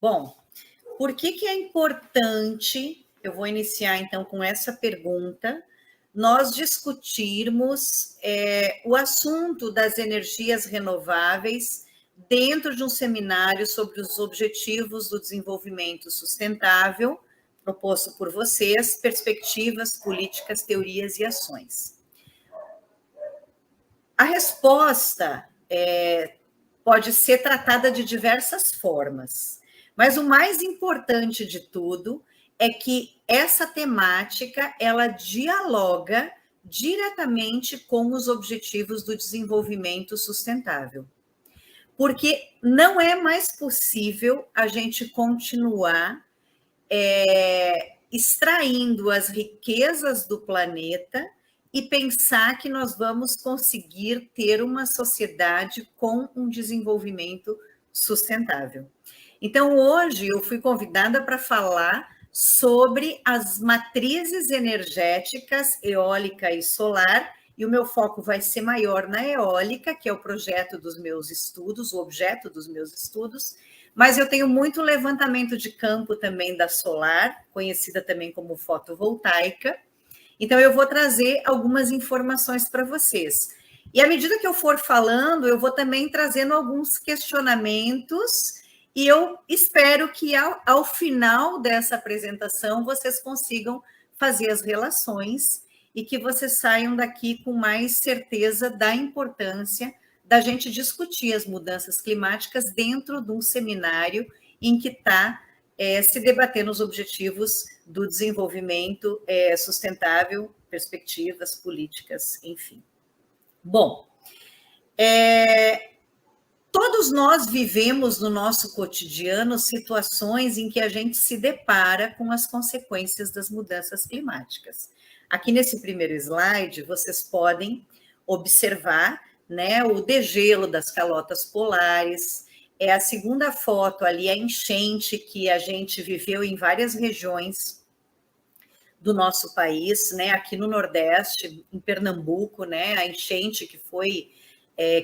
Bom, por que é importante, eu vou iniciar então com essa pergunta, nós discutirmos o assunto das energias renováveis dentro de um seminário sobre os objetivos do desenvolvimento sustentável, proposto por vocês, perspectivas, políticas, teorias e ações. A resposta pode ser tratada de diversas formas, mas o mais importante de tudo é que essa temática ela dialoga diretamente com os objetivos do desenvolvimento sustentável. Porque não é mais possível a gente continuar extraindo as riquezas do planeta e pensar que nós vamos conseguir ter uma sociedade com um desenvolvimento sustentável. Então, hoje eu fui convidada para falar sobre as matrizes energéticas eólica e solar, e o meu foco vai ser maior na eólica, que é o projeto dos meus estudos, o objeto dos meus estudos, mas eu tenho muito levantamento de campo também da solar, conhecida também como fotovoltaica. Então, eu vou trazer algumas informações para vocês. E à medida que eu for falando, eu vou também trazendo alguns questionamentos, e eu espero que ao final dessa apresentação vocês consigam fazer as relações e que vocês saiam daqui com mais certeza da importância da gente discutir as mudanças climáticas dentro de um seminário em que está se debatendo os objetivos do desenvolvimento sustentável, perspectivas, políticas, enfim. Bom, todos nós vivemos no nosso cotidiano situações em que a gente se depara com as consequências das mudanças climáticas. Aqui nesse primeiro slide, vocês podem observar, né, o degelo das calotas polares. É a segunda foto ali, a enchente que a gente viveu em várias regiões do nosso país, né, aqui no Nordeste, em Pernambuco, né, a enchente que foi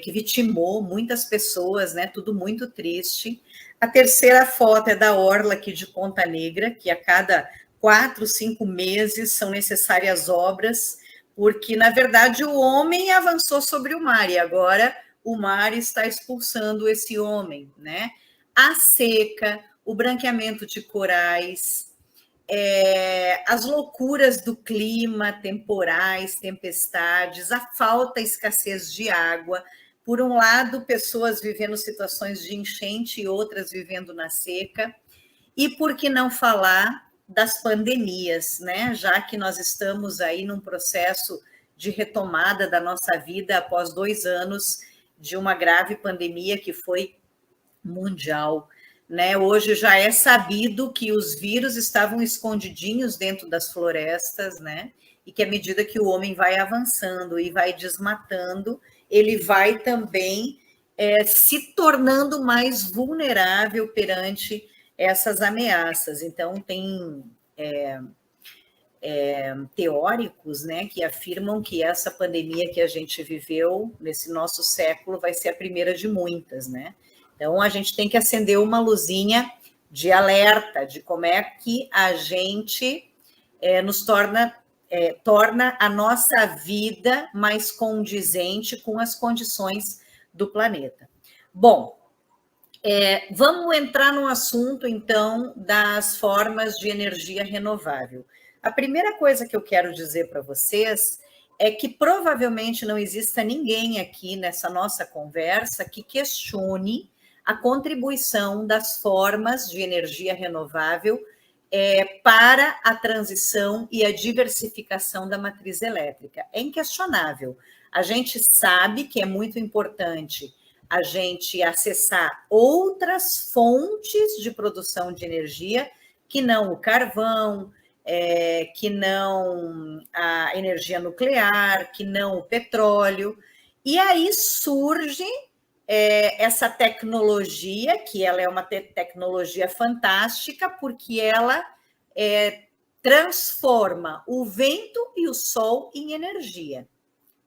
que vitimou muitas pessoas, né, tudo muito triste. A terceira foto é da orla aqui de Ponta Negra, que a cada 4, 5 meses são necessárias obras, porque, na verdade, o homem avançou sobre o mar, e agora o mar está expulsando esse homem, né? A seca, o branqueamento de corais, as loucuras do clima, temporais, tempestades, a falta, a escassez de água. Por um lado, pessoas vivendo situações de enchente e outras vivendo na seca. E por que não falar das pandemias, né? Já que nós estamos aí num processo de retomada da nossa vida após 2 anos de uma grave pandemia que foi mundial. Né? Hoje já é sabido que os vírus estavam escondidinhos dentro das florestas, né? E que à medida que o homem vai avançando e vai desmatando, ele vai também se tornando mais vulnerável perante essas ameaças. Então, tem teóricos, né, que afirmam que essa pandemia que a gente viveu nesse nosso século vai ser a primeira de muitas, né? Então, a gente tem que acender uma luzinha de alerta de como é que a gente nos torna a nossa vida mais condizente com as condições do planeta. Bom, vamos entrar no assunto, então, das formas de energia renovável. A primeira coisa que eu quero dizer para vocês é que provavelmente não exista ninguém aqui nessa nossa conversa que questione a contribuição das formas de energia renovável para a transição e a diversificação da matriz elétrica. É inquestionável. A gente sabe que é muito importante a gente acessar outras fontes de produção de energia que não o carvão, que não a energia nuclear, que não o petróleo. E aí surge essa tecnologia, que ela é uma tecnologia fantástica, porque ela transforma o vento e o sol em energia.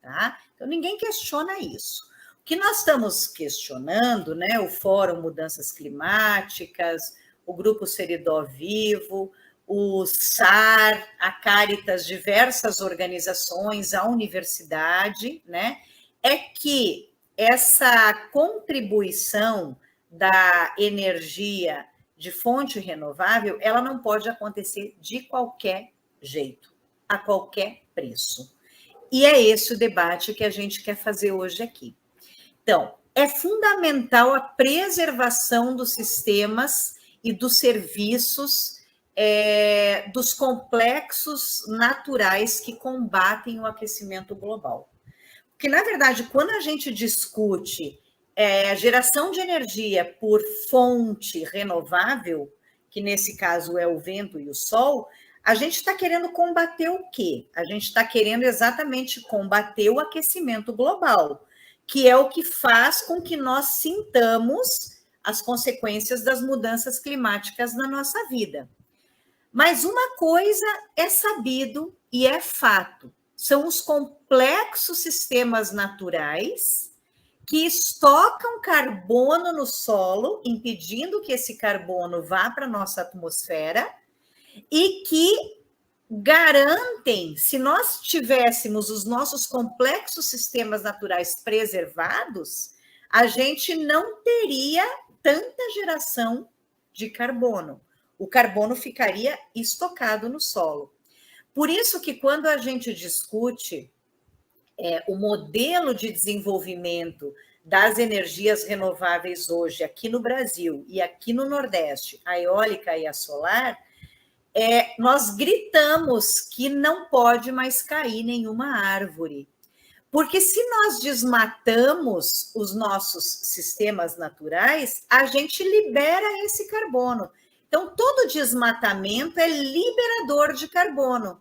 Tá? Então, ninguém questiona isso. O que nós estamos questionando, né, o Fórum Mudanças Climáticas, o Grupo Seridó Vivo, o SAR, a Caritas, diversas organizações, a universidade, né? É que essa contribuição da energia de fonte renovável, ela não pode acontecer de qualquer jeito, a qualquer preço. E é esse o debate que a gente quer fazer hoje aqui. Então, é fundamental a preservação dos sistemas e dos serviços dos complexos naturais que combatem o aquecimento global. Porque, na verdade, quando a gente discute a geração de energia por fonte renovável, que nesse caso é o vento e o sol, a gente está querendo combater o quê? A gente está querendo exatamente combater o aquecimento global, que é o que faz com que nós sintamos as consequências das mudanças climáticas na nossa vida. Mas uma coisa é sabido e é fato: são os complexos sistemas naturais que estocam carbono no solo, impedindo que esse carbono vá para a nossa atmosfera, e que garantem, se nós tivéssemos os nossos complexos sistemas naturais preservados, a gente não teria tanta geração de carbono. O carbono ficaria estocado no solo. Por isso que quando a gente discute o modelo de desenvolvimento das energias renováveis hoje aqui no Brasil e aqui no Nordeste, a eólica e a solar, nós gritamos que não pode mais cair nenhuma árvore. Porque se nós desmatamos os nossos sistemas naturais, a gente libera esse carbono. Então, todo desmatamento é liberador de carbono.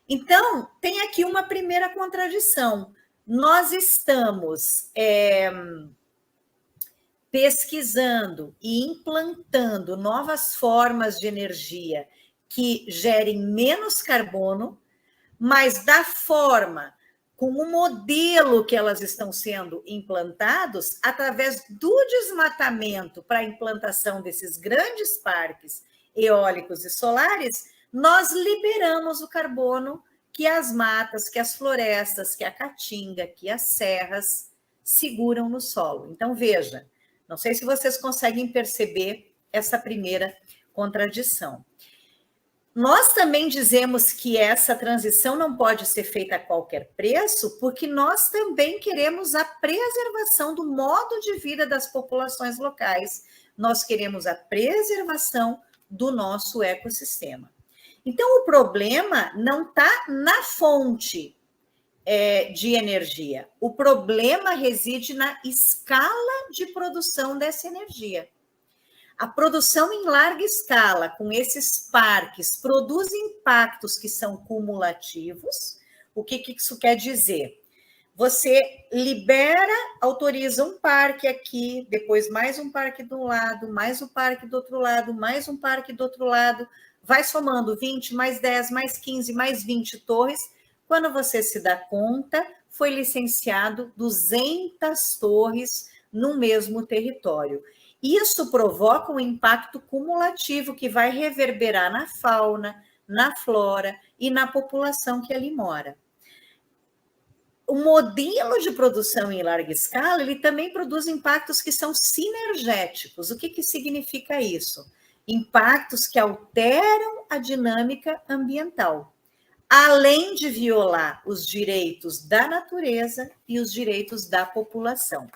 Então, tem aqui uma primeira contradição. Nós estamos pesquisando e implantando novas formas de energia que gerem menos carbono, mas da forma, com o modelo que elas estão sendo implantados, através do desmatamento para a implantação desses grandes parques eólicos e solares, nós liberamos o carbono que as matas, que as florestas, que a caatinga, que as serras seguram no solo. Então, veja, não sei se vocês conseguem perceber essa primeira contradição. Nós também dizemos que essa transição não pode ser feita a qualquer preço, porque nós também queremos a preservação do modo de vida das populações locais. Nós queremos a preservação do nosso ecossistema. Então, o problema não está na fonte de energia. O problema reside na escala de produção dessa energia. A produção em larga escala, com esses parques, produz impactos que são cumulativos. O que isso quer dizer? Você libera, autoriza um parque aqui, depois mais um parque de um lado, mais um parque do outro lado, mais um parque do outro lado, vai somando 20, mais 10, mais 15, mais 20 torres. Quando você se dá conta, foi licenciado 200 torres no mesmo território. Isso provoca um impacto cumulativo que vai reverberar na fauna, na flora e na população que ali mora. O modelo de produção em larga escala, ele também produz impactos que são sinergéticos. O que significa isso? Impactos que alteram a dinâmica ambiental, além de violar os direitos da natureza e os direitos da população.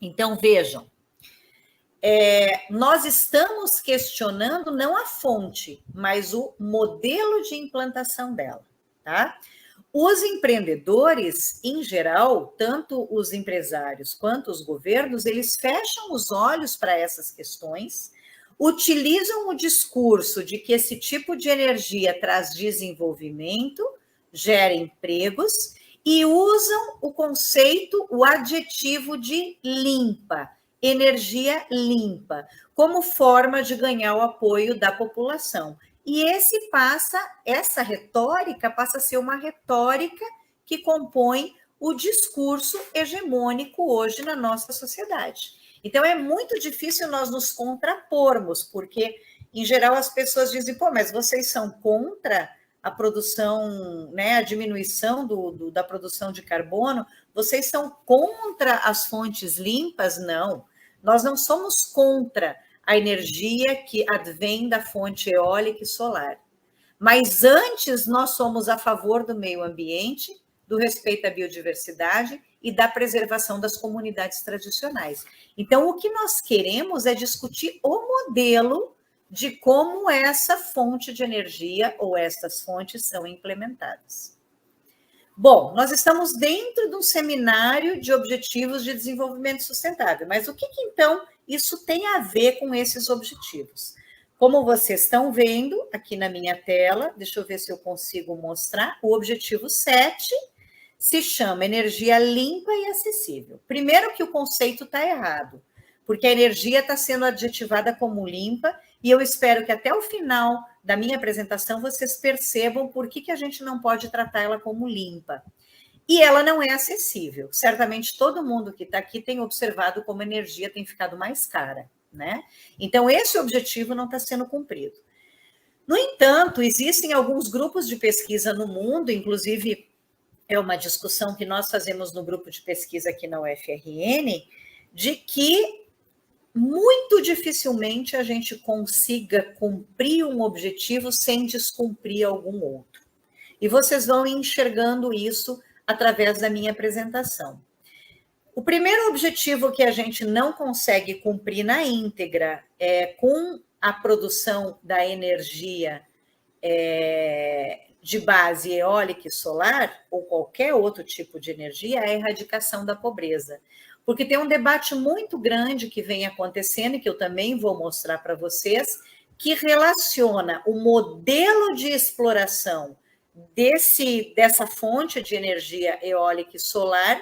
Então, vejam, nós estamos questionando não a fonte, mas o modelo de implantação dela, tá? Os empreendedores, em geral, tanto os empresários quanto os governos, eles fecham os olhos para essas questões, utilizam o discurso de que esse tipo de energia traz desenvolvimento, gera empregos, e usam o conceito, o adjetivo de limpa, energia limpa, como forma de ganhar o apoio da população. E essa retórica passa a ser uma retórica que compõe o discurso hegemônico hoje na nossa sociedade. Então, é muito difícil nós nos contrapormos, porque em geral as pessoas dizem, pô, mas vocês são contra a produção, né, a diminuição da produção de carbono, vocês são contra as fontes limpas? Não, nós não somos contra a energia que advém da fonte eólica e solar. Mas antes nós somos a favor do meio ambiente, do respeito à biodiversidade e da preservação das comunidades tradicionais. Então, o que nós queremos é discutir o modelo de como essa fonte de energia ou essas fontes são implementadas. Bom, nós estamos dentro de um seminário de Objetivos de Desenvolvimento Sustentável, mas o que então isso tem a ver com esses objetivos? Como vocês estão vendo aqui na minha tela, deixa eu ver se eu consigo mostrar, o objetivo 7 se chama energia limpa e acessível. Primeiro que o conceito está errado, porque a energia está sendo adjetivada como limpa, e eu espero que até o final da minha apresentação vocês percebam por que a gente não pode tratar ela como limpa. E ela não é acessível. Certamente todo mundo que está aqui tem observado como a energia tem ficado mais cara, né? Então, esse objetivo não está sendo cumprido. No entanto, existem alguns grupos de pesquisa no mundo, inclusive é uma discussão que nós fazemos no grupo de pesquisa aqui na UFRN, de que muito dificilmente a gente consiga cumprir um objetivo sem descumprir algum outro. E vocês vão enxergando isso através da minha apresentação. O primeiro objetivo que a gente não consegue cumprir na íntegra com a produção da energia de base eólica e solar, ou qualquer outro tipo de energia, é a erradicação da pobreza. Porque tem um debate muito grande que vem acontecendo, e que eu também vou mostrar para vocês, que relaciona o modelo de exploração dessa fonte de energia eólica e solar,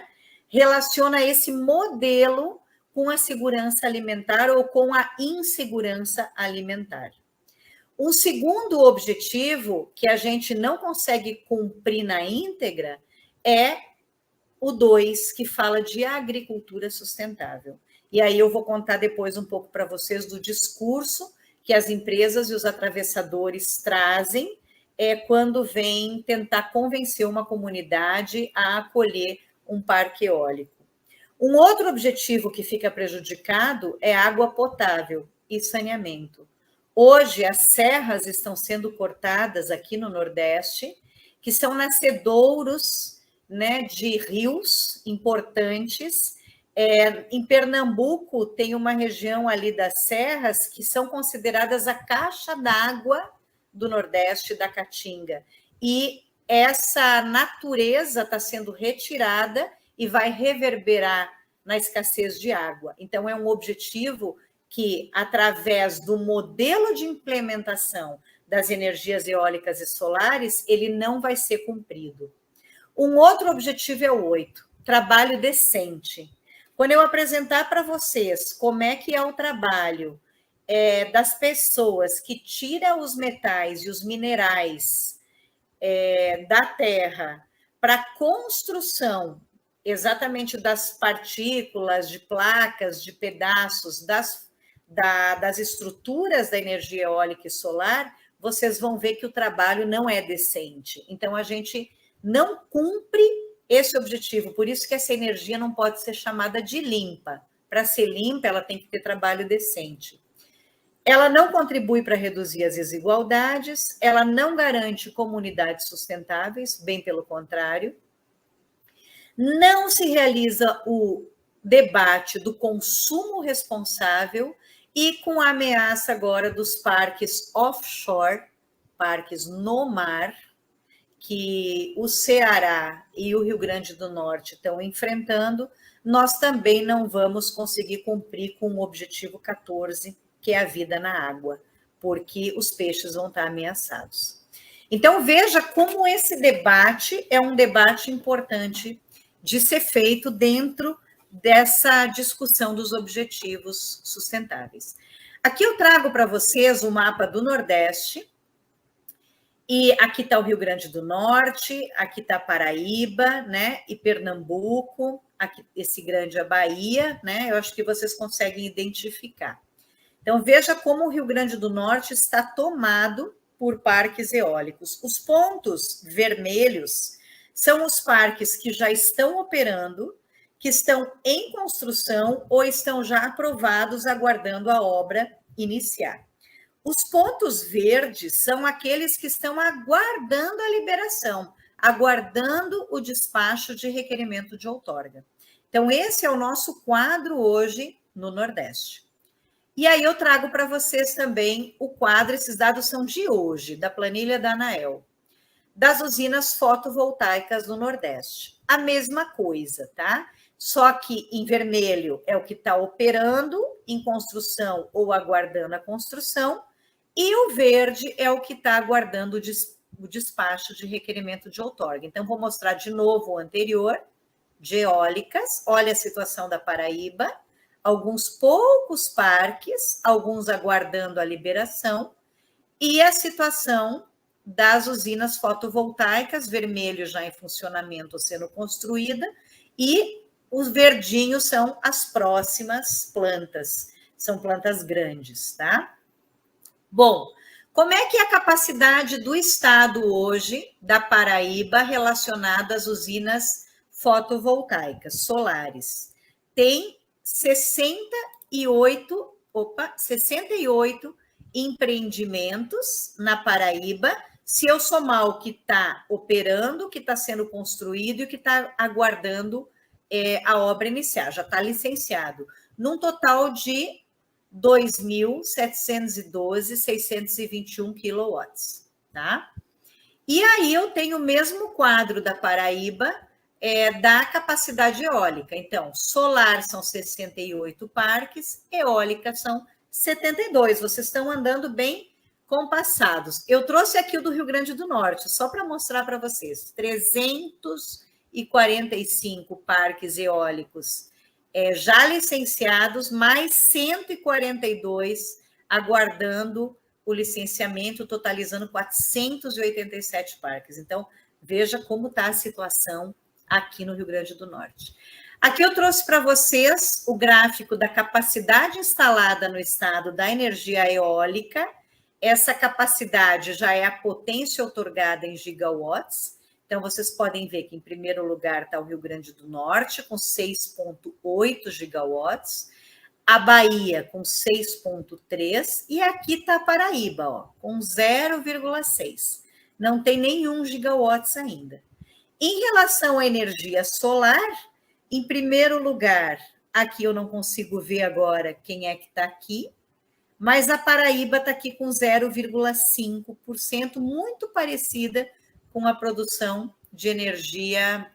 relaciona esse modelo com a segurança alimentar ou com a insegurança alimentar. Um segundo objetivo que a gente não consegue cumprir na íntegra é o 2, que fala de agricultura sustentável. E aí eu vou contar depois um pouco para vocês do discurso que as empresas e os atravessadores trazem quando vêm tentar convencer uma comunidade a acolher um parque eólico. Um outro objetivo que fica prejudicado é água potável e saneamento. Hoje, as serras estão sendo cortadas aqui no Nordeste, que são nascedouros, né, de rios importantes. Em Pernambuco, tem uma região ali das serras que são consideradas a caixa d'água do Nordeste, da Caatinga. E essa natureza está sendo retirada e vai reverberar na escassez de água. Então, é um objetivo que, através do modelo de implementação das energias eólicas e solares, ele não vai ser cumprido. Um outro objetivo é o 8, trabalho decente. Quando eu apresentar para vocês como é que é o trabalho das pessoas que tiram os metais e os minerais da terra para a construção exatamente das partículas, de placas, de pedaços das estruturas da energia eólica e solar, vocês vão ver que o trabalho não é decente. Então, a gente não cumpre esse objetivo, por isso que essa energia não pode ser chamada de limpa. Para ser limpa, ela tem que ter trabalho decente. Ela não contribui para reduzir as desigualdades, ela não garante comunidades sustentáveis, bem pelo contrário. Não se realiza o debate do consumo responsável e com a ameaça agora dos parques offshore, parques no mar, que o Ceará e o Rio Grande do Norte estão enfrentando, nós também não vamos conseguir cumprir com o objetivo 14, que é a vida na água, porque os peixes vão estar ameaçados. Então, veja como esse debate é um debate importante de ser feito dentro dessa discussão dos objetivos sustentáveis. Aqui eu trago para vocês o mapa do Nordeste, e aqui está o Rio Grande do Norte, aqui está Paraíba, né, e Pernambuco, aqui esse grande é a Bahia, né, eu acho que vocês conseguem identificar. Então, veja como o Rio Grande do Norte está tomado por parques eólicos. Os pontos vermelhos são os parques que já estão operando, que estão em construção ou estão já aprovados, aguardando a obra iniciar. Os pontos verdes são aqueles que estão aguardando a liberação, aguardando o despacho de requerimento de outorga. Então, esse é o nosso quadro hoje no Nordeste. E aí eu trago para vocês também o quadro, esses dados são de hoje, da planilha da ANAEL, das usinas fotovoltaicas do Nordeste. A mesma coisa, tá? Só que em vermelho é o que está operando em construção ou aguardando a construção, e o verde é o que está aguardando o despacho de requerimento de outorga. Então, vou mostrar de novo o anterior, de eólicas. Olha a situação da Paraíba, alguns poucos parques, alguns aguardando a liberação, e a situação das usinas fotovoltaicas, vermelho já em funcionamento, sendo construída, e os verdinhos são as próximas plantas, são plantas grandes, tá? Bom, como é que é a capacidade do Estado hoje, da Paraíba, relacionada às usinas fotovoltaicas, solares? Tem 68 empreendimentos na Paraíba, se eu somar o que está operando, o que está sendo construído e o que está aguardando a obra iniciar, já está licenciado, num total de 2.712.621 quilowatts, tá? E aí eu tenho o mesmo quadro da Paraíba, da capacidade eólica. Então, solar são 68 parques, eólica são 72. Vocês estão andando bem compassados. Eu trouxe aqui o do Rio Grande do Norte, só para mostrar para vocês. 345 parques eólicos já licenciados, mais 142 aguardando o licenciamento, totalizando 487 parques. Então, veja como está a situação aqui no Rio Grande do Norte. Aqui eu trouxe para vocês o gráfico da capacidade instalada no estado da energia eólica. Essa capacidade já é a potência outorgada em gigawatts. Então, vocês podem ver que, em primeiro lugar, está o Rio Grande do Norte, com 6,8 gigawatts, a Bahia, com 6,3, e aqui está a Paraíba, ó, com 0,6. Não tem nenhum gigawatts ainda. Em relação à energia solar, em primeiro lugar, aqui eu não consigo ver agora quem é que está aqui, mas a Paraíba está aqui com 0,5%, muito parecida com a produção de energia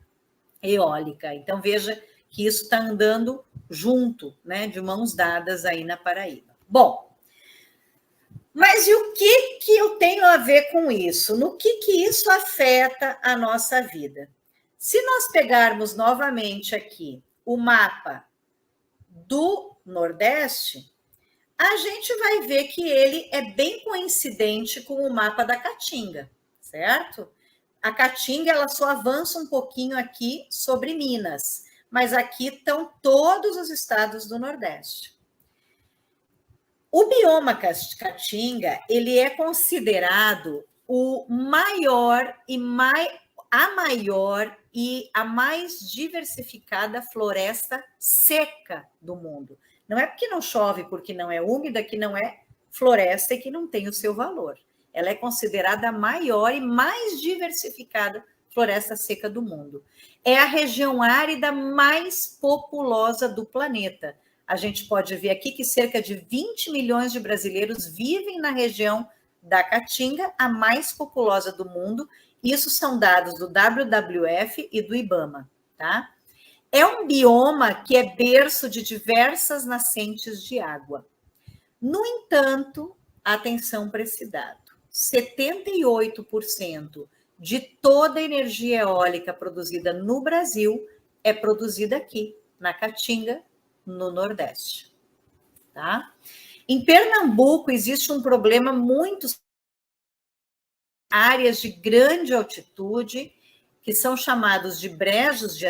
eólica. Então, veja que isso está andando junto, né, de mãos dadas aí na Paraíba. Bom, mas e o que eu tenho a ver com isso? No que isso afeta a nossa vida? Se nós pegarmos novamente aqui o mapa do Nordeste, a gente vai ver que ele é bem coincidente com o mapa da Caatinga, certo? A Caatinga, ela só avança um pouquinho aqui sobre Minas, mas aqui estão todos os estados do Nordeste. O bioma Caatinga, ele é considerado o maior e a maior e a mais diversificada floresta seca do mundo. Não é porque não chove, porque não é úmida, que não é floresta e que não tem o seu valor. Ela é considerada a maior e mais diversificada floresta seca do mundo. É a região árida mais populosa do planeta. A gente pode ver aqui que cerca de 20 milhões de brasileiros vivem na região da Caatinga, a mais populosa do mundo. Isso são dados do WWF e do IBAMA, tá? É um bioma que é berço de diversas nascentes de água. No entanto, atenção para esse dado: 78% de toda a energia eólica produzida no Brasil é produzida aqui, na Caatinga, no Nordeste. Tá? Em Pernambuco, existe um problema muito áreas de grande altitude, que são chamados de brejos de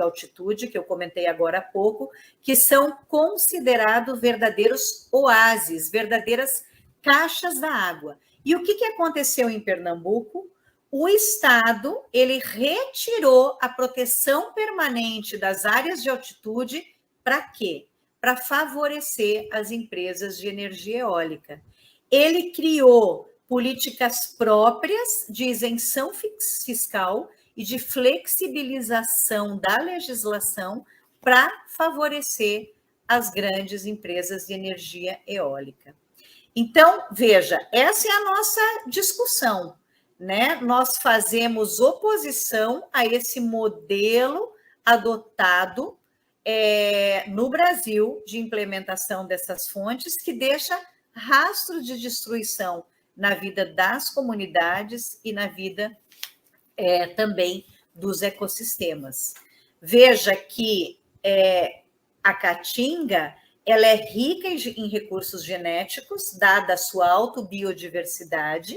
altitude, que eu comentei agora há pouco, que são considerados verdadeiros oásis, verdadeiras caixas da água. E o que aconteceu em Pernambuco? O Estado, ele retirou a proteção permanente das áreas de altitude para quê? Para favorecer as empresas de energia eólica. Ele criou políticas próprias de isenção fiscal e de flexibilização da legislação para favorecer as grandes empresas de energia eólica. Então, veja, essa é a nossa discussão, né? Nós fazemos oposição a esse modelo adotado no Brasil de implementação dessas fontes, que deixa rastro de destruição na vida das comunidades e na vida também dos ecossistemas. Veja que a caatinga ela é rica em recursos genéticos, dada a sua autobiodiversidade,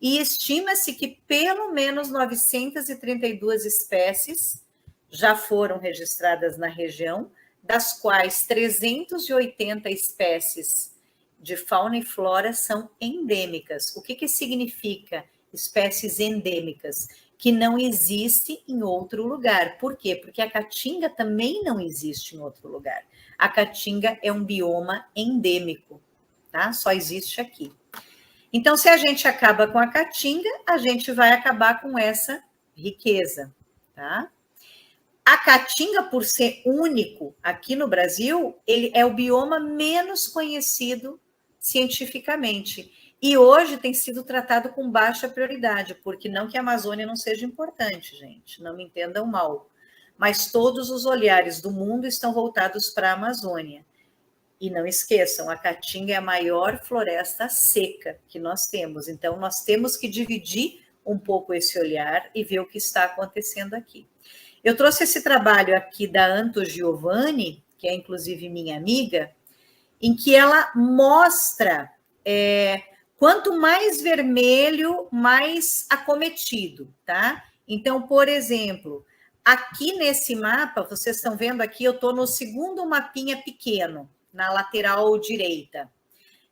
e estima-se que pelo menos 932 espécies já foram registradas na região, das quais 380 espécies de fauna e flora são endêmicas. O que significa espécies endêmicas? Que não existe em outro lugar. Por quê? Porque a caatinga também não existe em outro lugar. A caatinga é um bioma endêmico, tá? Só existe aqui. Então, se a gente acaba com a caatinga, a gente vai acabar com essa riqueza, tá? A caatinga, por ser único aqui no Brasil, ele é o bioma menos conhecido cientificamente. E hoje tem sido tratado com baixa prioridade, porque não que a Amazônia não seja importante, gente, não me entendam mal, mas todos os olhares do mundo estão voltados para a Amazônia. E não esqueçam, a caatinga é a maior floresta seca que nós temos, então nós temos que dividir um pouco esse olhar e ver o que está acontecendo aqui. Eu trouxe esse trabalho aqui da Anto Giovanni, que é inclusive minha amiga, em que ela mostra quanto mais vermelho, mais acometido, tá? Então, por exemplo, aqui nesse mapa, vocês estão vendo aqui, eu estou no segundo mapinha pequeno, na lateral direita,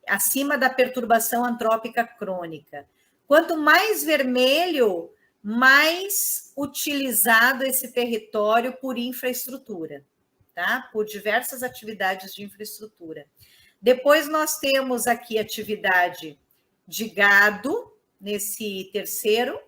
acima da perturbação antrópica crônica. Quanto mais vermelho, mais utilizado esse território por infraestrutura, tá? Por diversas atividades de infraestrutura. Depois nós temos aqui atividade de gado, nesse terceiro.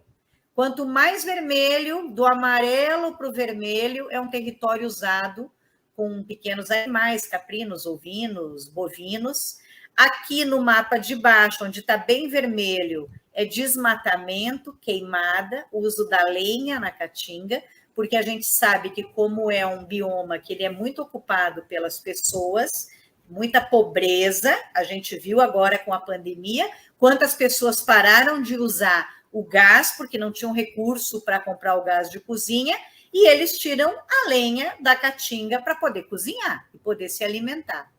Quanto mais vermelho, do amarelo para o vermelho, é um território usado com pequenos animais, caprinos, ovinos, bovinos. Aqui no mapa de baixo, onde está bem vermelho, é desmatamento, queimada, uso da lenha na caatinga, porque a gente sabe que como é um bioma que ele é muito ocupado pelas pessoas, muita pobreza, a gente viu agora com a pandemia, quantas pessoas pararam de usar o gás, porque não tinham recurso para comprar o gás de cozinha, e eles tiram a lenha da caatinga para poder cozinhar e poder se alimentar,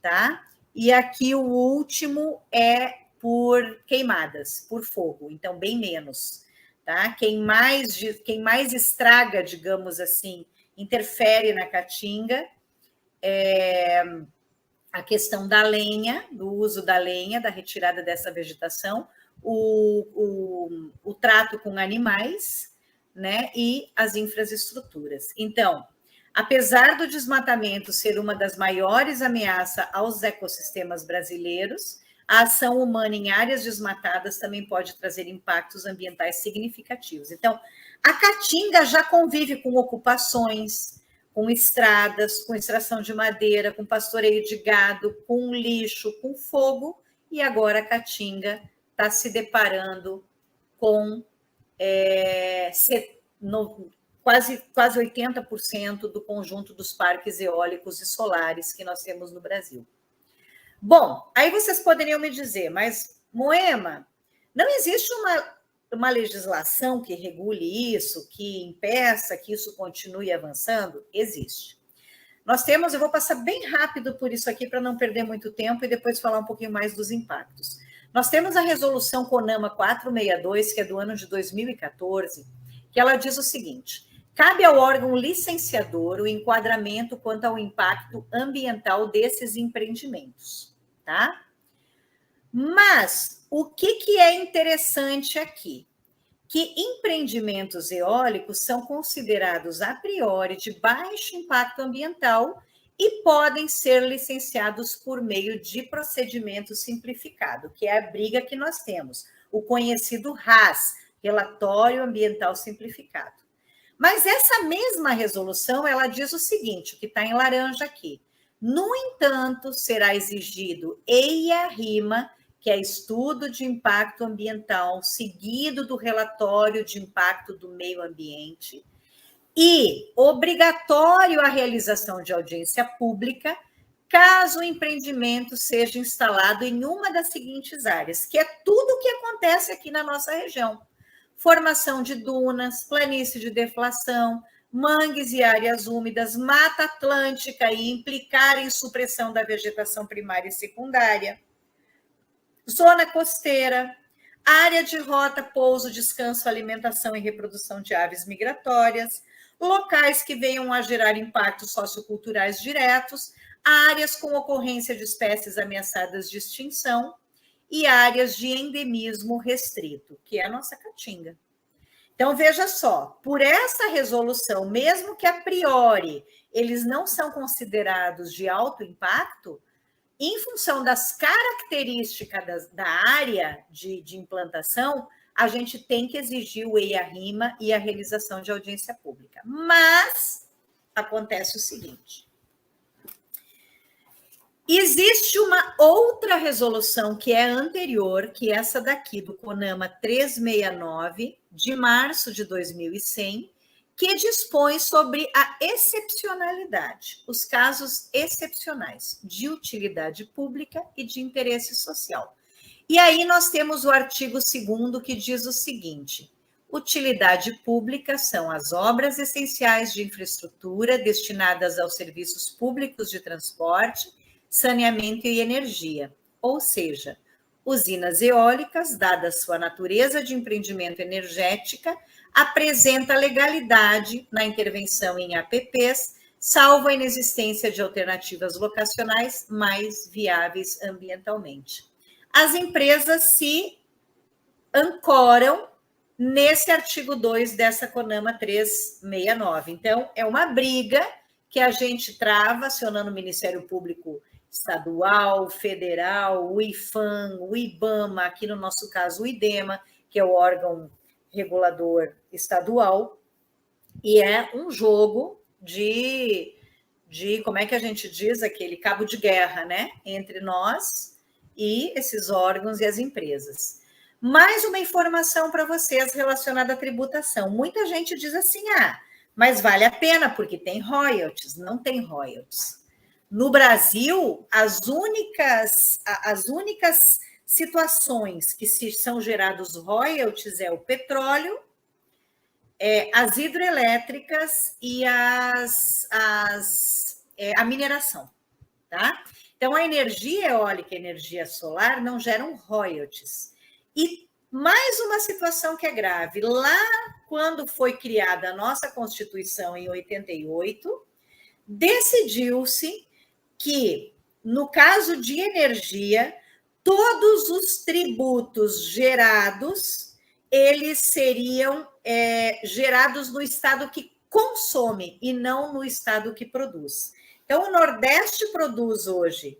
tá? E aqui o último é por queimadas, por fogo, então bem menos, tá? Quem mais estraga, digamos assim, interfere na caatinga, a questão da lenha, do uso da lenha, da retirada dessa vegetação, o trato com animais, né, e as infraestruturas. Então, apesar do desmatamento ser uma das maiores ameaças aos ecossistemas brasileiros, a ação humana em áreas desmatadas também pode trazer impactos ambientais significativos. Então, a caatinga já convive com ocupações, com estradas, com extração de madeira, com pastoreio de gado, com lixo, com fogo, e agora a caatinga está se deparando com quase 80% do conjunto dos parques eólicos e solares que nós temos no Brasil. Bom, aí vocês poderiam me dizer, mas, Moema, não existe uma legislação que regule isso, que impeça que isso continue avançando? Existe. Nós temos, eu vou passar bem rápido por isso aqui para não perder muito tempo e depois falar um pouquinho mais dos impactos. Nós temos a resolução CONAMA 462, que é do ano de 2014, que ela diz o seguinte: cabe ao órgão licenciador o enquadramento quanto ao impacto ambiental desses empreendimentos, tá? Mas o que é interessante aqui? Que empreendimentos eólicos são considerados a priori de baixo impacto ambiental e podem ser licenciados por meio de procedimento simplificado, que é a briga que nós temos, o conhecido RAS, Relatório Ambiental Simplificado. Mas essa mesma resolução, ela diz o seguinte, o que está em laranja aqui: no entanto, será exigido EIA-RIMA, que é estudo de impacto ambiental, seguido do relatório de impacto do meio ambiente, e obrigatório a realização de audiência pública, caso o empreendimento seja instalado em uma das seguintes áreas, que é tudo o que acontece aqui na nossa região: formação de dunas, planície de deflação, mangues e áreas úmidas, mata atlântica e implicar em supressão da vegetação primária e secundária, zona costeira, área de rota, pouso, descanso, alimentação e reprodução de aves migratórias, locais que venham a gerar impactos socioculturais diretos, áreas com ocorrência de espécies ameaçadas de extinção e áreas de endemismo restrito, que é a nossa caatinga. Então, veja só, por essa resolução, mesmo que a priori eles não são considerados de alto impacto, em função das características da área de implantação, a gente tem que exigir o EIA-RIMA e a realização de audiência pública. Mas acontece o seguinte: existe uma outra resolução que é anterior, que é essa daqui, do CONAMA 369, de março de 2100, que dispõe sobre a excepcionalidade, os casos excepcionais de utilidade pública e de interesse social. E aí nós temos o artigo 2º, que diz o seguinte: utilidade pública são as obras essenciais de infraestrutura destinadas aos serviços públicos de transporte, saneamento e energia, ou seja, usinas eólicas, dada sua natureza de empreendimento energética, apresenta legalidade na intervenção em APPs, salvo a inexistência de alternativas locacionais mais viáveis ambientalmente. As empresas se ancoram nesse artigo 2 dessa CONAMA 369. Então, é uma briga que a gente trava acionando o Ministério Público Estadual, Federal, o IFAM, o IBAMA, aqui no nosso caso o IDEMA, que é o órgão regulador estadual, e é um jogo de como é que a gente diz, aquele cabo de guerra, né, entre nós e esses órgãos e as empresas. Mais uma informação para vocês relacionada à tributação. Muita gente diz assim: mas vale a pena porque tem royalties. Não tem royalties. No Brasil, as únicas situações que são gerados royalties é o petróleo, as hidrelétricas e a mineração, tá? Então, a energia eólica e a energia solar não geram royalties. E mais uma situação que é grave: lá quando foi criada a nossa Constituição em 88, decidiu-se que, no caso de energia, todos os tributos gerados, eles seriam gerados no estado que consome e não no estado que produz. Então, o Nordeste produz hoje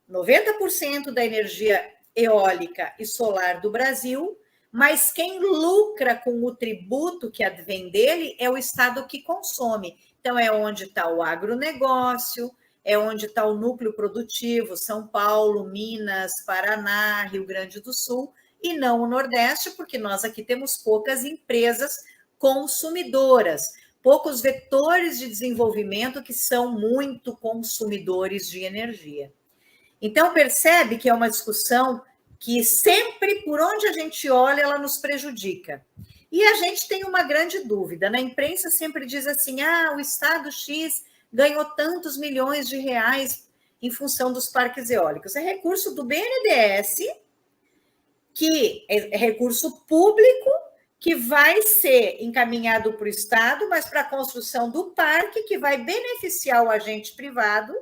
90% da energia eólica e solar do Brasil, mas quem lucra com o tributo que advém dele é o estado que consome. Então, é onde está o agronegócio, é onde está o núcleo produtivo, São Paulo, Minas, Paraná, Rio Grande do Sul, e não o Nordeste, porque nós aqui temos poucas empresas consumidoras, poucos vetores de desenvolvimento que são muito consumidores de energia. Então, percebe que é uma discussão que sempre, por onde a gente olha, ela nos prejudica. E a gente tem uma grande dúvida. Na imprensa sempre diz assim: o Estado X ganhou tantos milhões de reais em função dos parques eólicos. É recurso do BNDES, que é recurso público, que vai ser encaminhado para o Estado, mas para a construção do parque, que vai beneficiar o agente privado.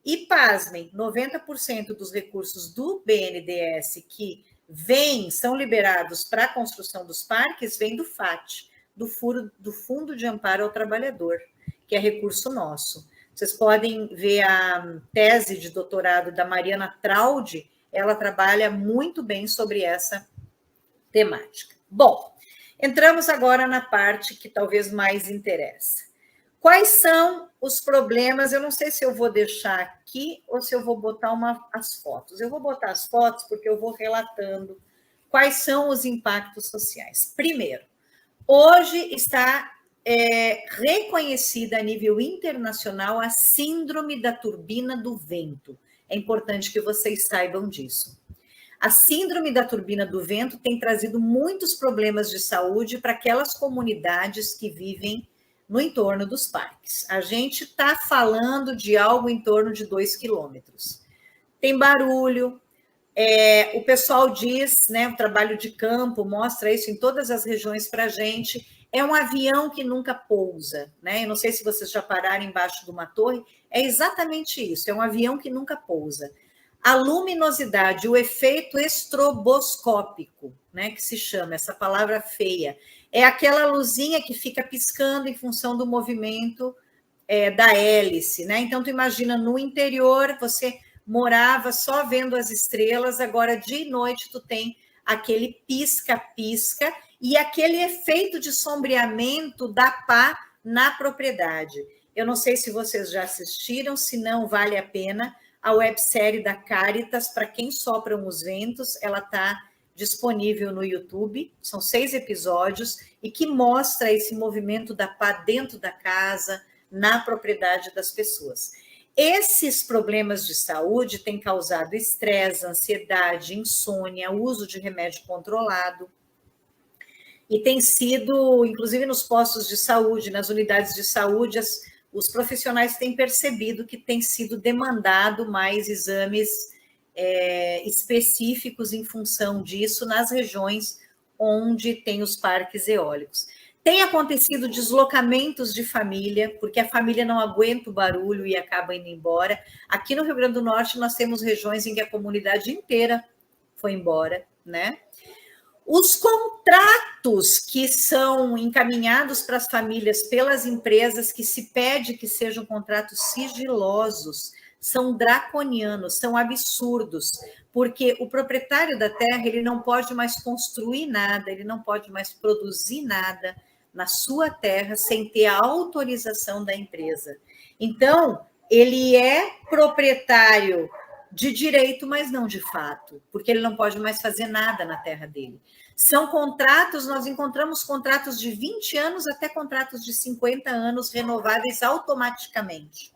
E, pasmem, 90% dos recursos do BNDES que são liberados para a construção dos parques, vem do FAT, do Fundo de Amparo ao Trabalhador, que é recurso nosso. Vocês podem ver a tese de doutorado da Mariana Traude, ela trabalha muito bem sobre essa temática. Bom, entramos agora na parte que talvez mais interessa. Quais são os problemas? Eu não sei se eu vou deixar aqui ou se eu vou botar as fotos. Eu vou botar as fotos porque eu vou relatando quais são os impactos sociais. Primeiro, hoje está reconhecida a nível internacional a síndrome da turbina do vento. É importante que vocês saibam disso. A síndrome da turbina do vento tem trazido muitos problemas de saúde para aquelas comunidades que vivem no entorno dos parques. A gente está falando de algo em torno de 2 quilômetros. Tem barulho, o pessoal diz, né, o trabalho de campo mostra isso em todas as regiões para a gente, é um avião que nunca pousa, né? Eu não sei se vocês já pararam embaixo de uma torre, é exatamente isso, é um avião que nunca pousa. A luminosidade, o efeito estroboscópico, né, que se chama, essa palavra feia, é aquela luzinha que fica piscando em função do movimento da hélice, né? Então, tu imagina, no interior, você morava só vendo as estrelas, agora de noite tu tem aquele pisca-pisca e aquele efeito de sombreamento da pá na propriedade. Eu não sei se vocês já assistiram, se não, vale a pena. A websérie da Caritas, para quem sopram os ventos, ela está disponível no YouTube, são 6 episódios, e que mostra esse movimento da pá dentro da casa, na propriedade das pessoas. Esses problemas de saúde têm causado estresse, ansiedade, insônia, uso de remédio controlado, e tem sido, inclusive nos postos de saúde, nas unidades de saúde, os profissionais têm percebido que tem sido demandado mais exames específicos em função disso nas regiões onde tem os parques eólicos. Tem acontecido deslocamentos de família, porque a família não aguenta o barulho e acaba indo embora. Aqui no Rio Grande do Norte, nós temos regiões em que a comunidade inteira foi embora, né? Os contratos que são encaminhados para as famílias pelas empresas, que se pede que sejam contratos sigilosos, são draconianos, são absurdos, porque o proprietário da terra ele não pode mais construir nada, ele não pode mais produzir nada na sua terra sem ter a autorização da empresa. Então, ele é proprietário de direito, mas não de fato, porque ele não pode mais fazer nada na terra dele. São contratos, nós encontramos contratos de 20 anos até contratos de 50 anos renováveis automaticamente.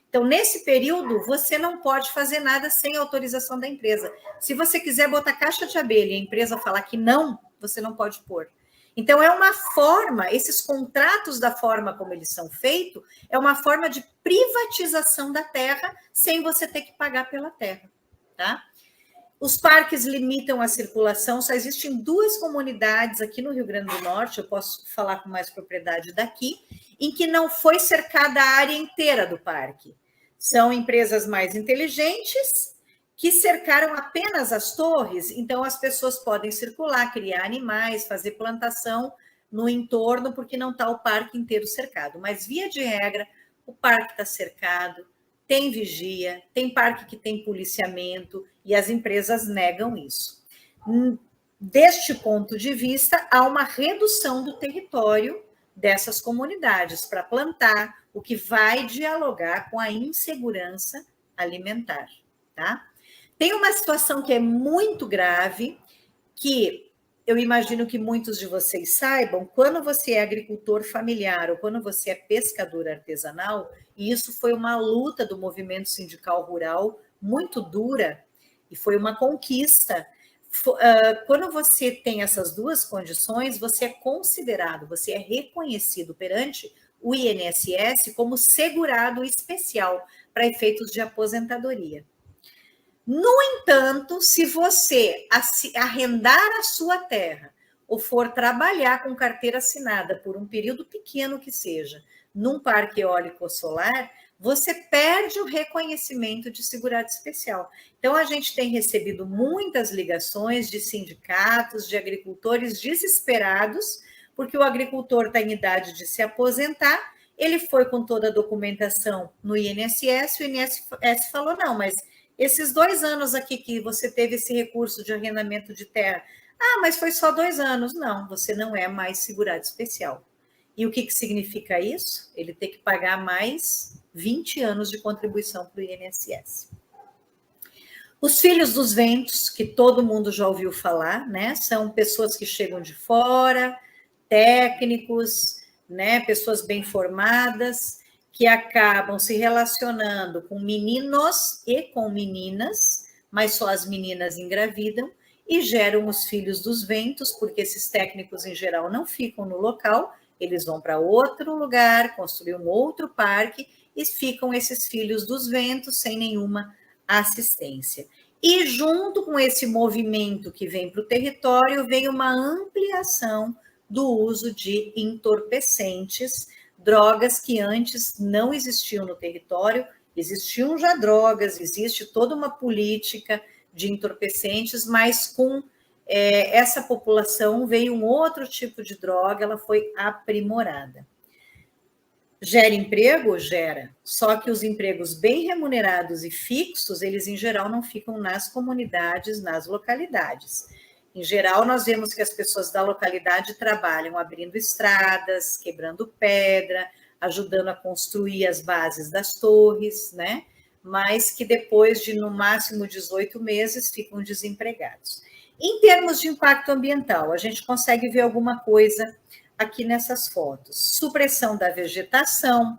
Então, nesse período, você não pode fazer nada sem autorização da empresa. Se você quiser botar caixa de abelha e a empresa falar que não, você não pode pôr. Então, é uma forma, esses contratos da forma como eles são feitos, é uma forma de privatização da terra sem você ter que pagar pela terra, tá? Os parques limitam a circulação, só existem 2 comunidades aqui no Rio Grande do Norte, eu posso falar com mais propriedade daqui, em que não foi cercada a área inteira do parque. São empresas mais inteligentes que cercaram apenas as torres, então as pessoas podem circular, criar animais, fazer plantação no entorno, porque não está o parque inteiro cercado. Mas, via de regra, o parque está cercado, tem vigia, tem parque que tem policiamento, e as empresas negam isso. Deste ponto de vista, há uma redução do território dessas comunidades para plantar, o que vai dialogar com a insegurança alimentar, tá? Tem uma situação que é muito grave, que eu imagino que muitos de vocês saibam, quando você é agricultor familiar ou quando você é pescador artesanal, e isso foi uma luta do movimento sindical rural muito dura, e foi uma conquista. Quando você tem essas 2 condições, você é considerado, você é reconhecido perante o INSS como segurado especial para efeitos de aposentadoria. No entanto, se você arrendar a sua terra ou for trabalhar com carteira assinada por um período pequeno que seja, num parque eólico ou solar, você perde o reconhecimento de segurado especial. Então, a gente tem recebido muitas ligações de sindicatos, de agricultores desesperados, porque o agricultor está em idade de se aposentar, ele foi com toda a documentação no INSS, o INSS falou, não, mas esses 2 anos aqui que você teve esse recurso de arrendamento de terra, mas foi só 2 anos. Não, você não é mais segurado especial. E o que significa isso? Ele tem que pagar mais 20 anos de contribuição para o INSS. Os filhos dos ventos, que todo mundo já ouviu falar, né? São pessoas que chegam de fora, técnicos, né? Pessoas bem formadas, que acabam se relacionando com meninos e com meninas, mas só as meninas engravidam, e geram os filhos dos ventos, porque esses técnicos, em geral, não ficam no local, eles vão para outro lugar, construir um outro parque, e ficam esses filhos dos ventos sem nenhuma assistência. E junto com esse movimento que vem para o território, vem uma ampliação do uso de entorpecentes, drogas que antes não existiam no território, existiam já drogas, existe toda uma política de entorpecentes, mas com essa população veio um outro tipo de droga, ela foi aprimorada. Gera emprego? Gera. Só que os empregos bem remunerados e fixos, eles em geral não ficam nas comunidades, nas localidades. Em geral, nós vemos que as pessoas da localidade trabalham abrindo estradas, quebrando pedra, ajudando a construir as bases das torres, né? Mas que depois de, no máximo, 18 meses, ficam desempregados. Em termos de impacto ambiental, a gente consegue ver alguma coisa aqui nessas fotos. Supressão da vegetação.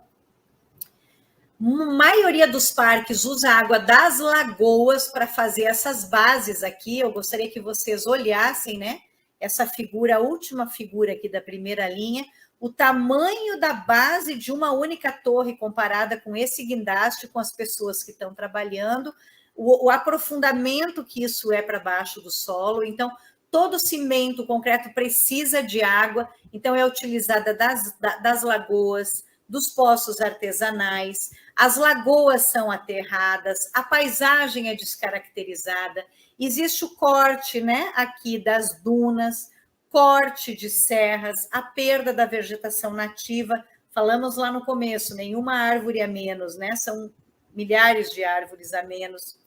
A maioria dos parques usa água das lagoas para fazer essas bases aqui. Eu gostaria que vocês olhassem, né? Essa figura, a última figura aqui da primeira linha, o tamanho da base de uma única torre comparada com esse guindaste, com as pessoas que estão trabalhando, o aprofundamento que isso é para baixo do solo. Então, todo cimento, o concreto precisa de água, então é utilizada das lagoas, dos poços artesanais, as lagoas são aterradas, a paisagem é descaracterizada, existe o corte, né, aqui das dunas, corte de serras, a perda da vegetação nativa, falamos lá no começo, nenhuma árvore a menos, né, são milhares de árvores a menos,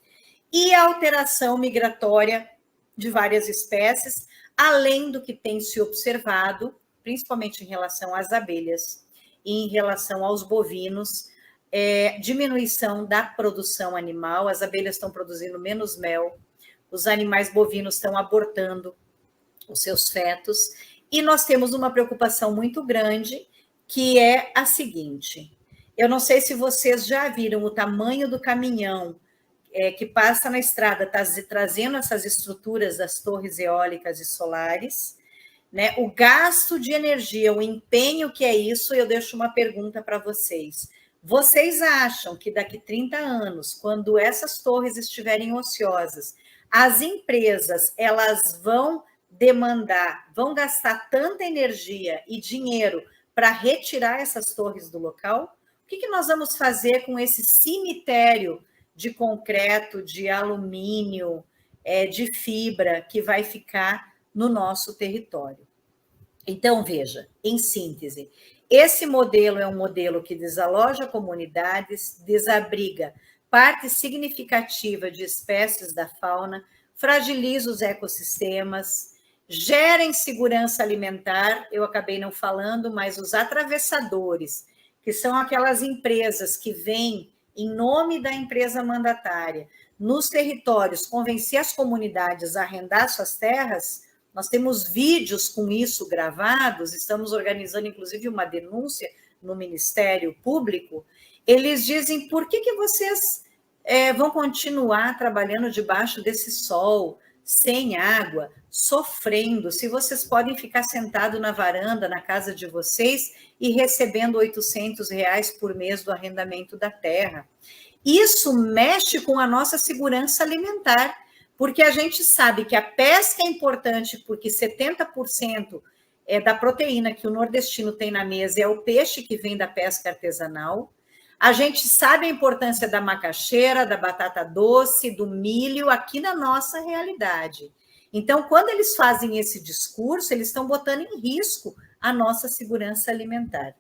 e a alteração migratória de várias espécies, além do que tem se observado, principalmente em relação às abelhas e em relação aos bovinos, diminuição da produção animal, as abelhas estão produzindo menos mel, os animais bovinos estão abortando os seus fetos, e nós temos uma preocupação muito grande, que é a seguinte, eu não sei se vocês já viram o tamanho do caminhão que passa na estrada, trazendo essas estruturas das torres eólicas e solares, né? O gasto de energia, o empenho que é isso, eu deixo uma pergunta para vocês. Vocês acham que daqui 30 anos, quando essas torres estiverem ociosas, as empresas elas vão demandar, vão gastar tanta energia e dinheiro para retirar essas torres do local? O que nós vamos fazer com esse cemitério de concreto, de alumínio, de fibra que vai ficar no nosso território? Então, veja, em síntese, esse modelo é um modelo que desaloja comunidades, desabriga parte significativa de espécies da fauna, fragiliza os ecossistemas, gera insegurança alimentar, eu acabei não falando, mas os atravessadores, que são aquelas empresas que vêm em nome da empresa mandatária, nos territórios, convencer as comunidades a arrendar suas terras. Nós temos vídeos com isso gravados, estamos organizando, inclusive, uma denúncia no Ministério Público. Eles dizem, por que vocês vão continuar trabalhando debaixo desse sol, sem água, sofrendo, se vocês podem ficar sentados na varanda, na casa de vocês, e recebendo R$800 por mês do arrendamento da terra? Isso mexe com a nossa segurança alimentar, porque a gente sabe que a pesca é importante, porque 70% da proteína que o nordestino tem na mesa é o peixe que vem da pesca artesanal. A gente sabe a importância da macaxeira, da batata doce, do milho aqui na nossa realidade. Então, quando eles fazem esse discurso, eles estão botando em risco a nossa segurança alimentar.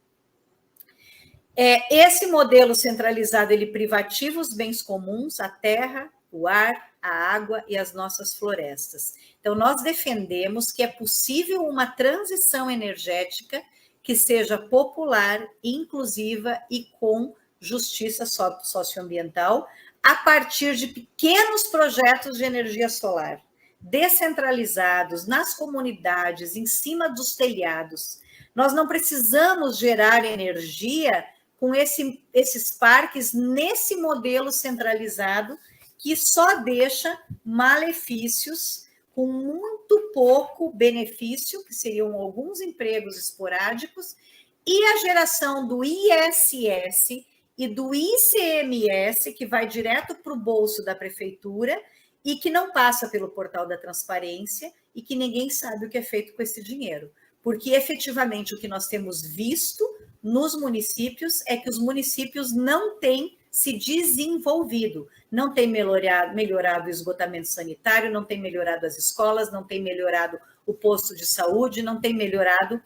Esse modelo centralizado, ele privativa os bens comuns, a terra, o ar, a água e as nossas florestas. Então, nós defendemos que é possível uma transição energética que seja popular, inclusiva e com justiça socioambiental, a partir de pequenos projetos de energia solar, descentralizados, nas comunidades, em cima dos telhados. Nós não precisamos gerar energia com esses parques nesse modelo centralizado que só deixa malefícios com muito pouco benefício, que seriam alguns empregos esporádicos, e a geração do ISS e do ICMS, que vai direto para o bolso da prefeitura e que não passa pelo portal da transparência e que ninguém sabe o que é feito com esse dinheiro. Porque, efetivamente, o que nós temos visto nos municípios é que os municípios não têm se desenvolvido, não tem melhorado o esgotamento sanitário, não tem melhorado as escolas, não tem melhorado o posto de saúde, não tem melhorado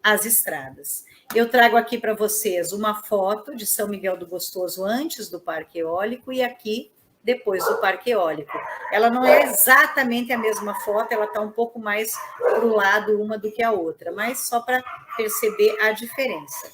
as estradas. Eu trago aqui para vocês uma foto de São Miguel do Gostoso antes do parque eólico e aqui depois do parque eólico. Ela não é exatamente a mesma foto, ela está um pouco mais para o lado uma do que a outra, mas só para perceber a diferença.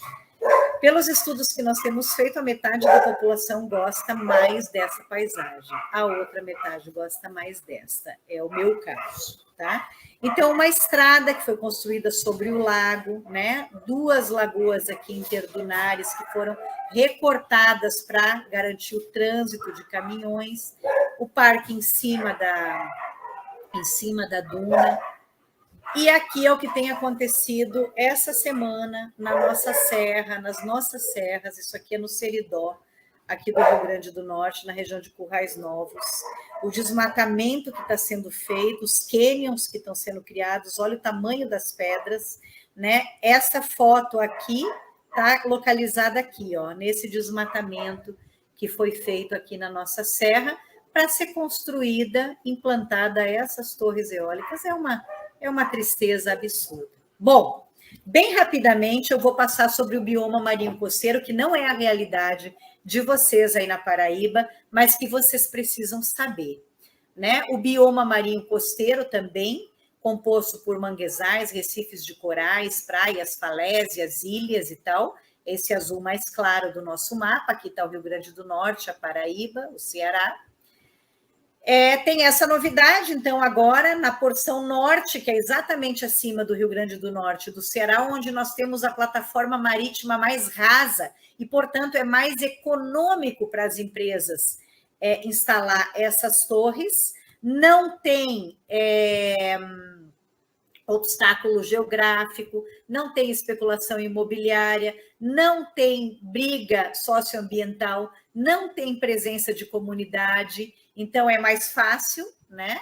Pelos estudos que nós temos feito, a metade da população gosta mais dessa paisagem, a outra metade gosta mais desta, é o meu caso, tá? Então, uma estrada que foi construída sobre o lago, né? 2 lagoas aqui interdunares que foram recortadas para garantir o trânsito de caminhões, o parque em cima da duna. E aqui é o que tem acontecido essa semana na nossa serra, nas nossas serras, isso aqui é no Seridó, aqui do Rio Grande do Norte, na região de Currais Novos, o desmatamento que está sendo feito, os cânions que estão sendo criados, olha o tamanho das pedras, né? Essa foto aqui está localizada aqui, ó, nesse desmatamento que foi feito aqui na nossa serra, para ser construída, implantada essas torres eólicas, é uma tristeza absurda. Bom, bem rapidamente eu vou passar sobre o bioma marinho costeiro, que não é a realidade de vocês aí na Paraíba, mas que vocês precisam saber, né? O bioma marinho costeiro também, composto por manguezais, recifes de corais, praias, falésias, ilhas e tal, esse azul mais claro do nosso mapa, aqui está o Rio Grande do Norte, a Paraíba, o Ceará. Tem essa novidade, então, agora, na porção norte, que é exatamente acima do Rio Grande do Norte e do Ceará, onde nós temos a plataforma marítima mais rasa e, portanto, é mais econômico para as empresas instalar essas torres. Não tem obstáculo geográfico, não tem especulação imobiliária, não tem briga socioambiental, não tem presença de comunidade, então é mais fácil, né?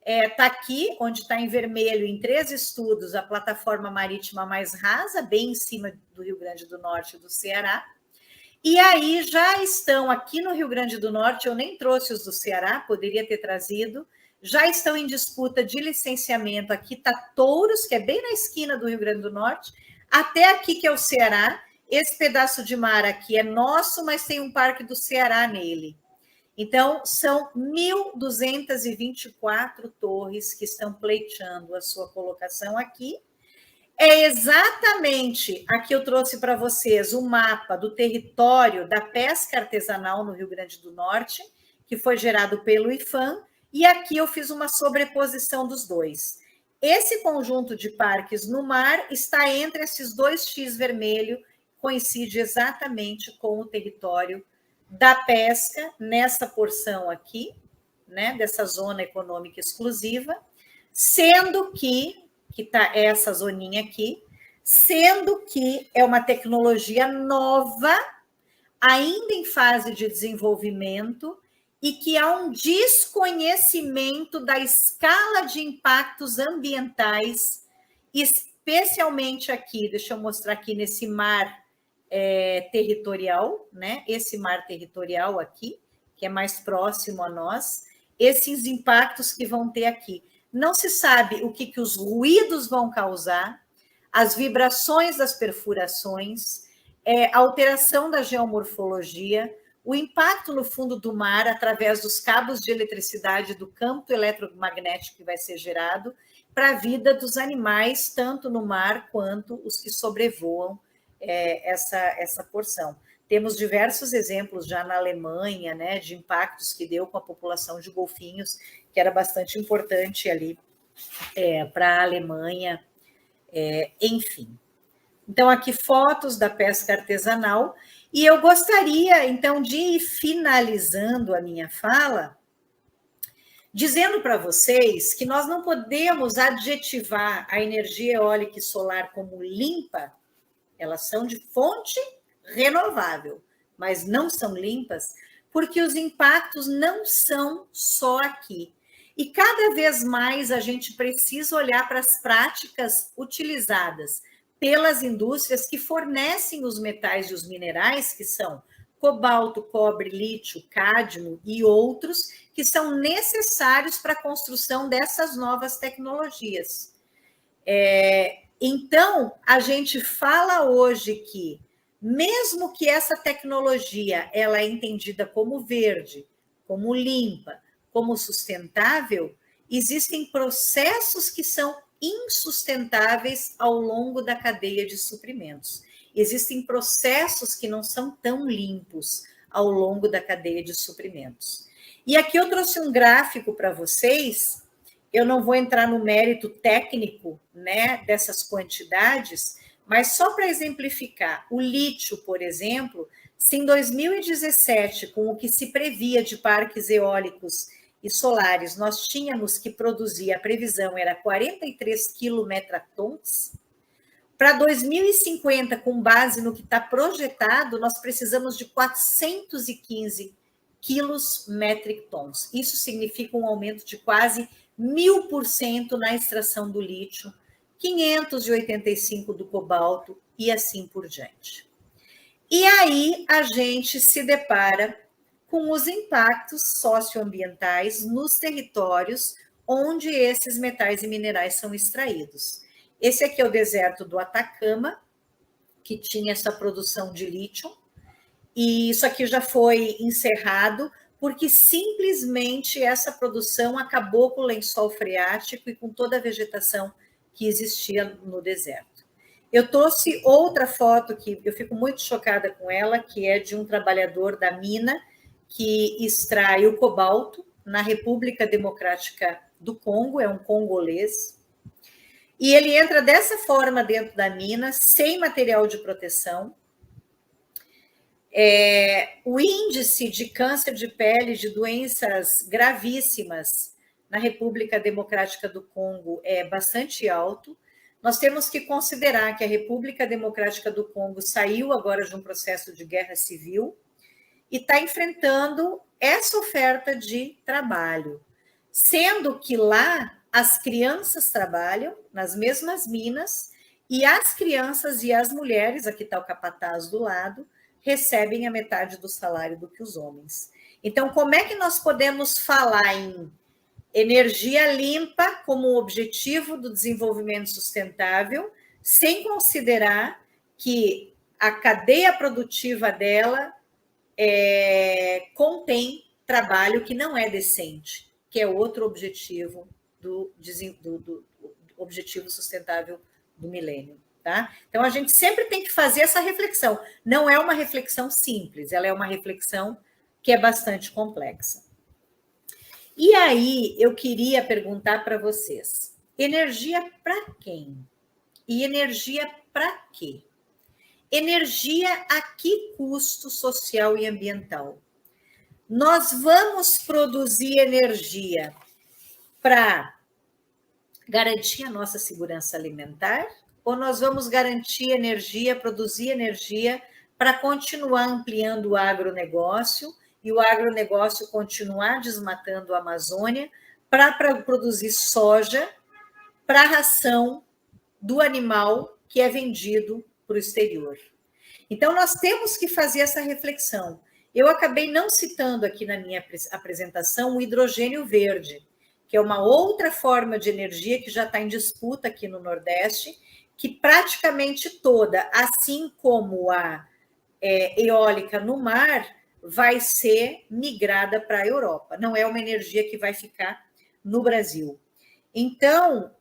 Está aqui, onde está em vermelho, em 3 estudos, a plataforma marítima mais rasa, bem em cima do Rio Grande do Norte e do Ceará. E aí já estão aqui no Rio Grande do Norte, eu nem trouxe os do Ceará, poderia ter trazido, já estão em disputa de licenciamento. Aqui está Touros, que é bem na esquina do Rio Grande do Norte, até aqui que é o Ceará. Esse pedaço de mar aqui é nosso, mas tem um parque do Ceará nele. Então, são 1.224 torres que estão pleiteando a sua colocação aqui. É exatamente, aqui eu trouxe para vocês o mapa do território da pesca artesanal no Rio Grande do Norte, que foi gerado pelo IFAM, e aqui eu fiz uma sobreposição dos dois. Esse conjunto de parques no mar está entre esses 2 X vermelho, coincide exatamente com o território da pesca, nessa porção aqui, né, dessa zona econômica exclusiva, sendo que está essa zoninha aqui, sendo que é uma tecnologia nova, ainda em fase de desenvolvimento, e que há um desconhecimento da escala de impactos ambientais, especialmente aqui, deixa eu mostrar aqui nesse mar territorial, né? Esse mar territorial aqui, que é mais próximo a nós, esses impactos que vão ter aqui. Não se sabe o que os ruídos vão causar, as vibrações das perfurações, a alteração da geomorfologia, o impacto no fundo do mar através dos cabos de eletricidade do campo eletromagnético que vai ser gerado para a vida dos animais, tanto no mar quanto os que sobrevoam essa porção. Temos diversos exemplos já na Alemanha, né, de impactos que deu com a população de golfinhos, que era bastante importante ali para a Alemanha, enfim. Então, aqui fotos da pesca artesanal, e eu gostaria, então, de ir finalizando a minha fala, dizendo para vocês que nós não podemos adjetivar a energia eólica e solar como limpa, elas são de fonte renovável, mas não são limpas, porque os impactos não são só aqui. E cada vez mais a gente precisa olhar para as práticas utilizadas pelas indústrias que fornecem os metais e os minerais, que são cobalto, cobre, lítio, cádmio e outros, que são necessários para a construção dessas novas tecnologias. Então, a gente fala hoje que, mesmo que essa tecnologia ela é entendida como verde, como limpa, como sustentável, existem processos que são insustentáveis ao longo da cadeia de suprimentos. Existem processos que não são tão limpos ao longo da cadeia de suprimentos. E aqui eu trouxe um gráfico para vocês. Eu não vou entrar no mérito técnico, né, dessas quantidades, mas só para exemplificar, o lítio, por exemplo, se em 2017, com o que se previa de parques eólicos e solares, nós tínhamos que produzir, a previsão era 43 quilometratons, para 2050, com base no que está projetado, nós precisamos de 415 quilos metric tons. Isso significa um aumento de quase 1000% na extração do lítio, 585 do cobalto e assim por diante. E aí a gente se depara com os impactos socioambientais nos territórios onde esses metais e minerais são extraídos. Esse aqui é o deserto do Atacama, que tinha essa produção de lítio, e isso aqui já foi encerrado, porque simplesmente essa produção acabou com o lençol freático e com toda a vegetação que existia no deserto. Eu trouxe outra foto que eu fico muito chocada com ela, que é de um trabalhador da mina que extrai o cobalto na República Democrática do Congo, é um congolês, e ele entra dessa forma dentro da mina, sem material de proteção. O índice de câncer de pele, de doenças gravíssimas na República Democrática do Congo é bastante alto. Nós temos que considerar que a República Democrática do Congo saiu agora de um processo de guerra civil e está enfrentando essa oferta de trabalho, sendo que lá as crianças trabalham nas mesmas minas e as crianças e as mulheres, aqui está o capataz do lado, recebem a metade do salário do que os homens. Então, como é que nós podemos falar em energia limpa como objetivo do desenvolvimento sustentável, sem considerar que a cadeia produtiva dela contém trabalho que não é decente, que é outro objetivo do objetivo sustentável do milênio. Tá? Então, a gente sempre tem que fazer essa reflexão. Não é uma reflexão simples, ela é uma reflexão que é bastante complexa. E aí, eu queria perguntar para vocês, energia para quem? E energia para quê? Energia a que custo social e ambiental? Nós vamos produzir energia para garantir a nossa segurança alimentar? Ou nós vamos garantir energia, produzir energia para continuar ampliando o agronegócio e o agronegócio continuar desmatando a Amazônia para produzir soja para a ração do animal que é vendido para o exterior. Então, nós temos que fazer essa reflexão. Eu acabei não citando aqui na minha apresentação o hidrogênio verde, que é uma outra forma de energia que já está em disputa aqui no Nordeste, que praticamente toda, assim como a eólica no mar, vai ser migrada para a Europa. Não é uma energia que vai ficar no Brasil. Então,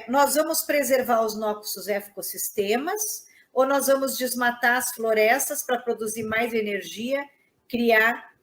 nós vamos preservar os nossos ecossistemas ou nós vamos desmatar as florestas para produzir mais energia, criar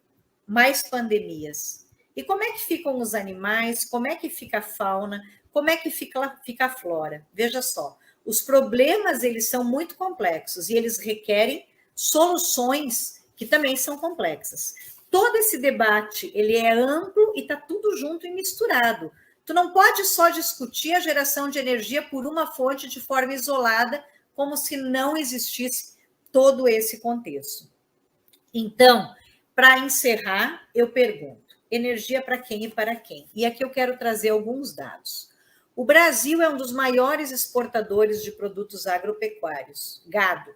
mais pandemias? E como é que ficam os animais? Como é que fica a fauna? Como é que fica a flora? Veja só, os problemas eles são muito complexos e eles requerem soluções que também são complexas. Todo esse debate ele é amplo e está tudo junto e misturado. Tu não pode só discutir a geração de energia por uma fonte de forma isolada, como se não existisse todo esse contexto. Então, para encerrar, eu pergunto: energia para quem e para quem? E aqui eu quero trazer alguns dados. O Brasil é um dos maiores exportadores de produtos agropecuários, gado.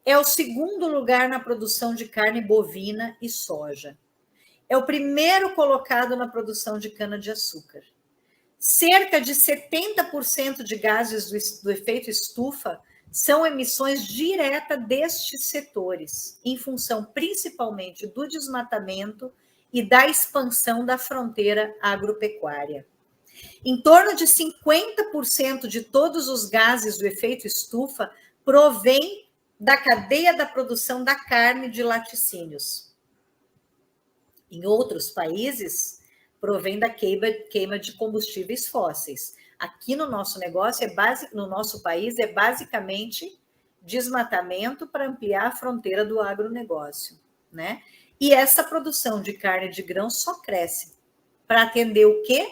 É o segundo lugar na produção de carne bovina e soja. É o primeiro colocado na produção de cana-de-açúcar. Cerca de 70% de gases do efeito estufa são emissões diretas destes setores, em função principalmente do desmatamento e da expansão da fronteira agropecuária. Em torno de 50% de todos os gases do efeito estufa provém da cadeia da produção da carne de laticínios. Em outros países, provém da queima de combustíveis fósseis. Aqui no nosso negócio, no nosso país, é basicamente desmatamento para ampliar a fronteira do agronegócio, né? E essa produção de carne de grão só cresce para atender o quê?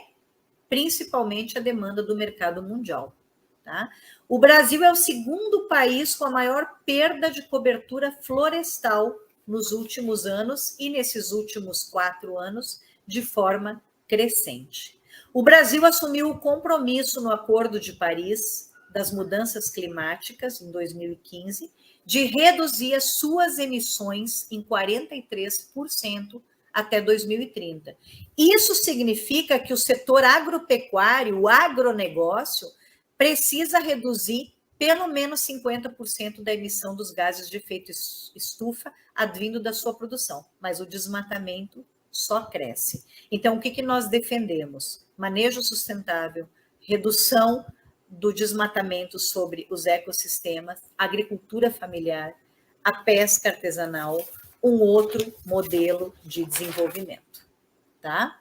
Principalmente a demanda do mercado mundial, tá? O Brasil é o segundo país com a maior perda de cobertura florestal nos últimos anos e nesses últimos 4 anos, de forma crescente. O Brasil assumiu o compromisso no Acordo de Paris das Mudanças Climáticas, em 2015, de reduzir as suas emissões em 43% até 2030. Isso significa que o setor agropecuário, o agronegócio, precisa reduzir pelo menos 50% da emissão dos gases de efeito estufa advindo da sua produção, mas o desmatamento só cresce. Então, o que nós defendemos? Manejo sustentável, redução do desmatamento sobre os ecossistemas, agricultura familiar, a pesca artesanal, um outro modelo de desenvolvimento, tá?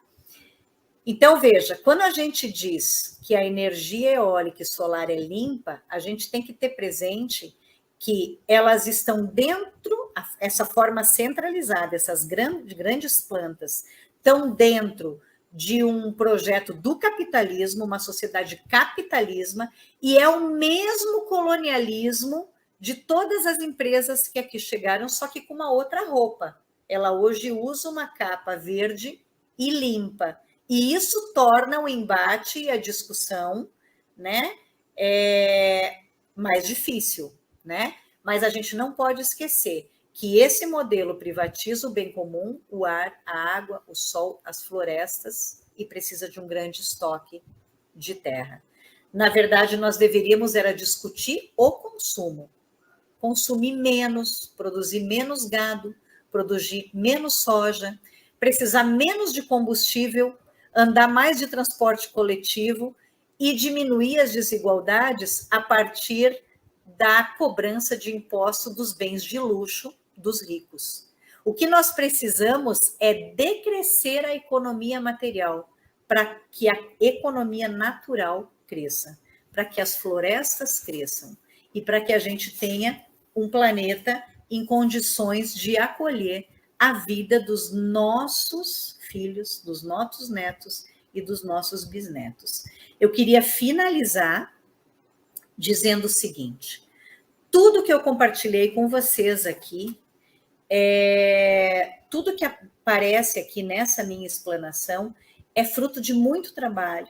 Então, veja, quando a gente diz que a energia eólica e solar é limpa, a gente tem que ter presente que elas estão dentro, essa forma centralizada, essas grandes plantas, estão dentro de um projeto do capitalismo, uma sociedade capitalista, e é o mesmo colonialismo de todas as empresas que aqui chegaram, só que com uma outra roupa. Ela hoje usa uma capa verde e limpa. E isso torna o embate e a discussão, né, mais difícil, né? Mas a gente não pode esquecer que esse modelo privatiza o bem comum, o ar, a água, o sol, as florestas, e precisa de um grande estoque de terra. Na verdade, nós deveríamos era discutir o consumo. Consumir menos, produzir menos gado, produzir menos soja, precisar menos de combustível, andar mais de transporte coletivo e diminuir as desigualdades a partir da cobrança de imposto dos bens de luxo dos ricos. O que nós precisamos é decrescer a economia material para que a economia natural cresça, para que as florestas cresçam e para que a gente tenha um planeta em condições de acolher a vida dos nossos filhos, dos nossos netos e dos nossos bisnetos. Eu queria finalizar dizendo o seguinte: tudo que eu compartilhei com vocês aqui Tudo que aparece aqui nessa minha explanação é fruto de muito trabalho,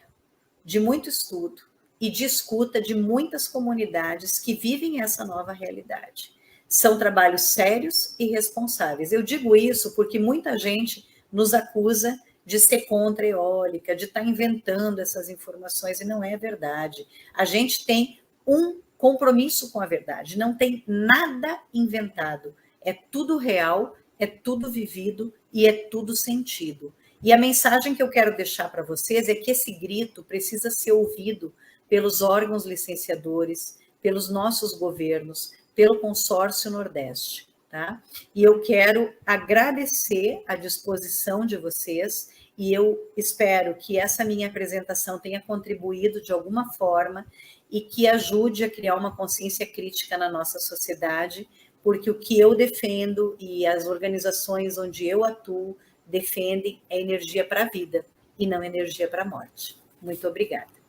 de muito estudo e de escuta de muitas comunidades que vivem essa nova realidade. São trabalhos sérios e responsáveis. Eu digo isso porque muita gente nos acusa de ser contra a eólica, de estar inventando essas informações, e não é verdade. A gente tem um compromisso com a verdade, não tem nada inventado. É tudo real, é tudo vivido e é tudo sentido. E a mensagem que eu quero deixar para vocês é que esse grito precisa ser ouvido pelos órgãos licenciadores, pelos nossos governos, pelo Consórcio Nordeste, tá? E eu quero agradecer a disposição de vocês e eu espero que essa minha apresentação tenha contribuído de alguma forma e que ajude a criar uma consciência crítica na nossa sociedade, porque o que eu defendo e as organizações onde eu atuo defendem a energia para a vida e não energia para a morte. Muito obrigada.